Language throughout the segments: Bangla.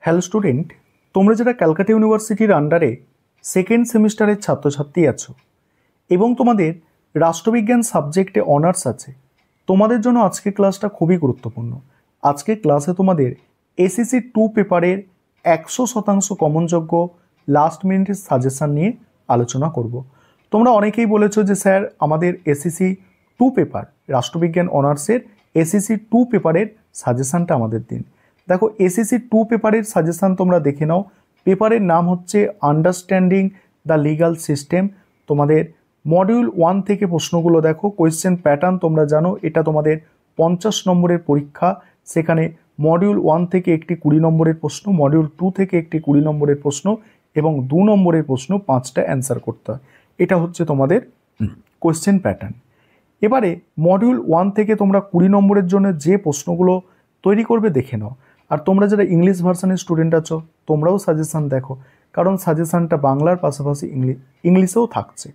হ্যালো স্টুডেন্ট, তোমরা যারা ক্যালকাটা ইউনিভার্সিটির আন্ডারে সেকেন্ড সেমিস্টারের ছাত্রছাত্রী আছো এবং তোমাদের রাষ্ট্রবিজ্ঞান সাবজেক্টে অনার্স আছে, তোমাদের জন্য আজকের ক্লাসটা খুবই গুরুত্বপূর্ণ। আজকের ক্লাসে তোমাদের এসএসসি 2 পেপারের 100% কমনযোগ্য লাস্ট মিনিটের সাজেশান নিয়ে আলোচনা করব। তোমরা অনেকেই বলেছো যে স্যার আমাদের এসএসসি 2 পেপার রাষ্ট্রবিজ্ঞান অনার্সের এসএসসি 2 পেপারের সাজেশানটা আমাদের দিন। দেখো, এসএসসি 2 পেপারের সাজেশান তোমরা দেখে নাও। পেপারের নাম হচ্ছে আন্ডারস্ট্যান্ডিং দ্য লিগাল সিস্টেম। তোমাদের মডিউল 1 থেকে প্রশ্নগুলো দেখো। কোয়েশ্চেন প্যাটার্ন তোমরা জানো, এটা তোমাদের 50 নম্বরের পরীক্ষা। সেখানে মডিউল 1 থেকে একটি 20 নম্বরের প্রশ্ন, মডিউল 2 থেকে একটি 20 নম্বরের প্রশ্ন এবং 2 নম্বরের প্রশ্ন 5টা অ্যান্সার করতে হয়। এটা হচ্ছে তোমাদের কোয়েশ্চেন প্যাটার্ন। এবারে মডিউল 1 থেকে তোমরা 20 নম্বরের জন্য যে প্রশ্নগুলো তৈরি করবে দেখে নাও। আর তোমরা যারা ইংলিশ ভার্সনের স্টুডেন্ট আছো তোমরাও সাজেশান দেখো, কারণ সাজেশানটা বাংলার পাশাপাশি ইংলিশেও থাকছে।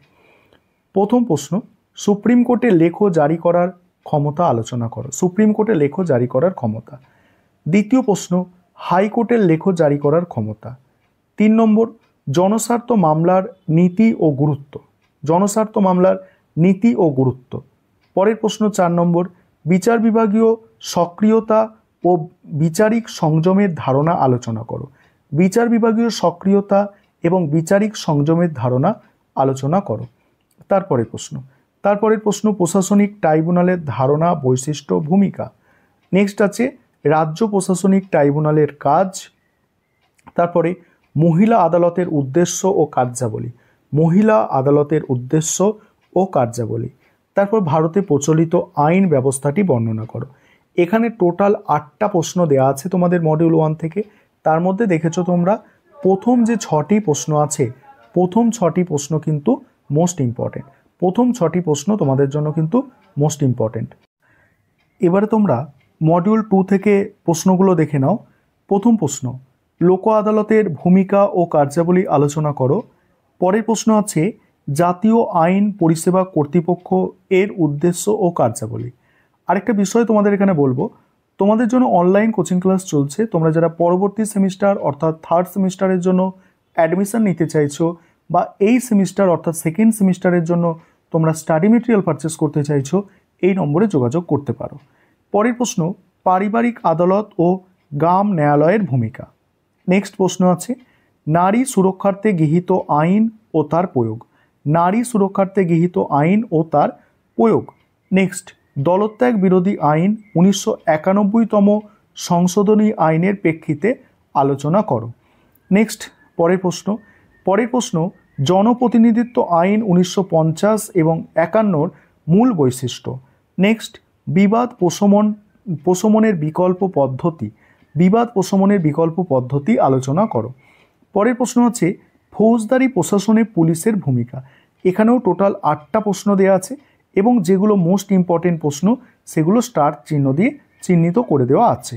প্রথম প্রশ্ন, সুপ্রিম কোর্টে লেখ জারি করার ক্ষমতা আলোচনা করো। সুপ্রিম কোর্টে লেখ জারি করার ক্ষমতা। দ্বিতীয় প্রশ্ন, হাইকোর্টের লেখ জারি করার ক্ষমতা। 3 নম্বর, জনস্বার্থ মামলার নীতি ও গুরুত্ব। জনস্বার্থ মামলার নীতি ও গুরুত্ব। পরের প্রশ্ন 4 নম্বর, বিচার বিভাগীয় সক্রিয়তা ও বিচারিক সংযমের ধারণা আলোচনা করো। বিচার বিভাগীয় সক্রিয়তা এবং বিচারিক সংযমের ধারণা আলোচনা করো। তারপরের প্রশ্ন, প্রশাসনিক ট্রাইব্যুনালের ধারণা, বৈশিষ্ট্য, ভূমিকা। নেক্সট আছে রাজ্য প্রশাসনিক ট্রাইব্যুনালের কাজ। তারপরে মহিলা আদালতের উদ্দেশ্য ও কার্যাবলী। মহিলা আদালতের উদ্দেশ্য ও কার্যাবলী। তারপর ভারতে প্রচলিত আইন ব্যবস্থাটি বর্ণনা করো। এখানে টোটাল 8টা প্রশ্ন দেওয়া আছে তোমাদের মডিউল 1 থেকে। তার মধ্যে দেখেছো তোমরা প্রথম যে 6টি প্রশ্ন আছে, প্রথম 6টি প্রশ্ন কিন্তু মোস্ট ইম্পর্টেন্ট। প্রথম 6টি প্রশ্ন তোমাদের জন্য কিন্তু মোস্ট ইম্পর্টেন্ট। এবারে তোমরা মডিউল 2 থেকে প্রশ্নগুলো দেখে নাও। প্রথম প্রশ্ন, লোক আদালতের ভূমিকা ও কার্যাবলী আলোচনা করো। পরের প্রশ্ন আছে জাতীয় আইন পরিষেবা কর্তৃপক্ষ এর উদ্দেশ্য ও কার্যাবলী। আরেকটা বিষয় তোমাদের এখানে বলবো, তোমাদের জন্য অনলাইন কোচিং ক্লাস চলছে। তোমরা যারা পরবর্তী সেমিস্টার অর্থাৎ 3rd সেমিস্টারের জন্য অ্যাডমিশন নিতে চাইছো বা এই সেমিস্টার অর্থাৎ 2nd সেমিস্টারের জন্য তোমরা স্টাডি মেটেরিয়াল পারচেস করতে চাইছো, এই নম্বরে যোগাযোগ করতে পারো। পরের প্রশ্ন, পারিবারিক আদালত ও গ্রাম ন্যায়ালয়ের ভূমিকা। নেক্সট প্রশ্ন আছে নারী সুরক্ষার্থে গৃহীত আইন ও তার প্রয়োগ। নারী সুরক্ষার্থে গৃহীত আইন ও তার প্রয়োগ। নেক্সট, দলত্যাগ বিরোধী আইন 1991তম সংশোধনী আইনের প্রেক্ষিতে আলোচনা করো। নেক্সট, পরের প্রশ্ন জনপ্রতিনিধিত্ব আইন 1950 এবং 51 মূল বৈশিষ্ট্য। নেক্সট, বিবাদ প্রশমনের বিকল্প পদ্ধতি। বিবাদ প্রশমনের বিকল্প পদ্ধতি আলোচনা করো। পরের প্রশ্ন আছে ফৌজদারি প্রশাসনে পুলিশের ভূমিকা। এখানেও টোটাল 8টা প্রশ্ন দেওয়া আছে এবং যেগুলো মোস্ট ইম্পর্টেন্ট প্রশ্ন সেগুলো স্টার চিহ্ন দিয়ে চিহ্নিত করে দেওয়া আছে।